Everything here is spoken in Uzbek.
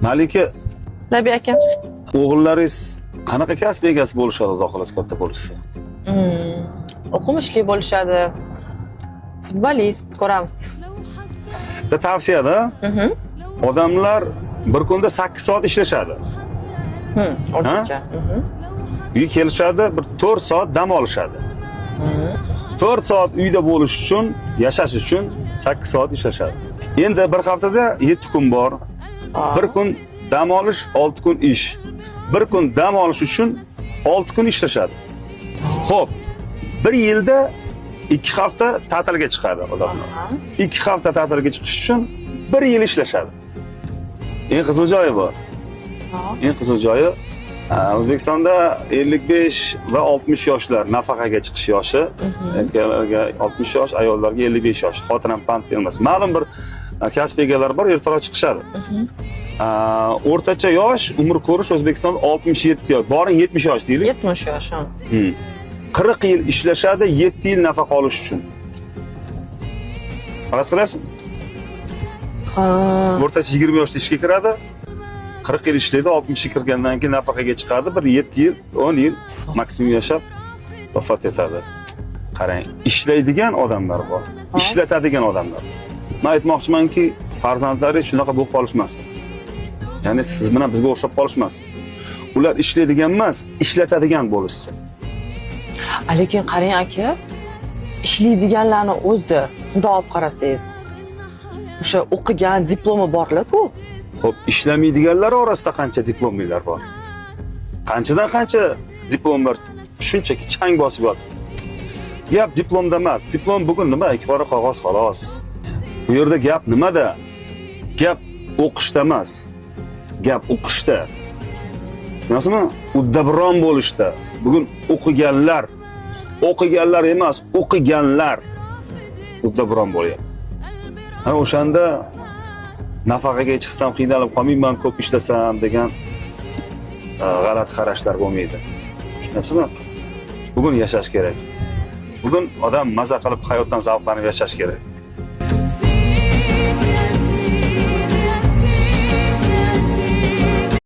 Malika, Labi aka. o'g'illaringiz qanaqa kasb egasi bo'lishadi, Xudo xohlasa katta bo'lishsa? O'qimishli bo'lishadi. Futbolist ko'ramiz. Bitta tavsiyada, odamlar bir kunda 8 soat ishlashadi. O'rtacha. Uyga kelishadi, bir 4 soat dam olishadi. 4 soat uyda bo'lish uchun, yashash uchun 8 soat ishlashadi. Endi bir haftada 7 kun bor. Bir kun dam olish, 6 kun ish. Bir kun dam olish uchun 6 kun ishlashadi. Xo'p, bir yilda 2 hafta ta'tilga chiqadi odamlar. 2 hafta ta'tilga chiqish uchun 1 yil ishlashadi. Eng qiziq joyi bor. Eng qiziq joyi O'zbekistonda 55 va 60 yoshlar nafaqaga chiqish yoshi, erkaklarga 60 yosh, ayollarga 55 yosh. Xotiram pand bermasin. Ma'lum bir kasb egalari bor, ertaroq chiqishadi. O'rtacha yosh umr ko'rish O'zbekistonda 67 yosh, boring 70 yosh deylik. 70 yosh. 40 yil ishlashadi 7 yil nafaqa olish uchun. Faras qilasizmi? O'rtacha 20 yoshda ishga kiradi. 40 yil ishlaydi, 60 ga kirgandan keyin nafaqaga chiqadi, bir 7 yil, 10 yil maksimum yashab vafot etadi. Qarang, ishlaydigan odamlar bor, ishlatadigan odamlar. Men aytmoqchimanki, farzandlaringiz shunaqa bo'lib qolishmasin. Ya'ni siz bilan bizga o'xshab qolishmasin. Ular ishlaydigan emas, ishlatadigan bo'lishsin. Lekin qarang aka, ishlaydiganlarni o'zi bunday olib qarasangiz, o'sha o'qigan diplomi borlar-ku. Xo'p, ishlamaydiganlar orasida qancha diplomlilar bor? Qanchadan qancha diplomlar shunchaki chang bosib yotibdi. Gap diplomda emas. Diplom bugun nima? Ikki qora qog'oz xolos. Bu yerda gap nimada? Gap o'qishda emas. Gap o'qishda. Tushunasizmi? Uddaburon bo'lishda. Bugun o'qiganlar emas, o'qiganlar uddaburon bo'lyapti. Ana o'shanda nafaqaga chiqsam qiynalib qolmayman, ko'p ishlasam degan g'alati qarashlar bo'lmaydi. Tushunasizmi? Bugun yashash kerak. Bugun odam maza qilib hayotdan zavqlanib yashash kerak.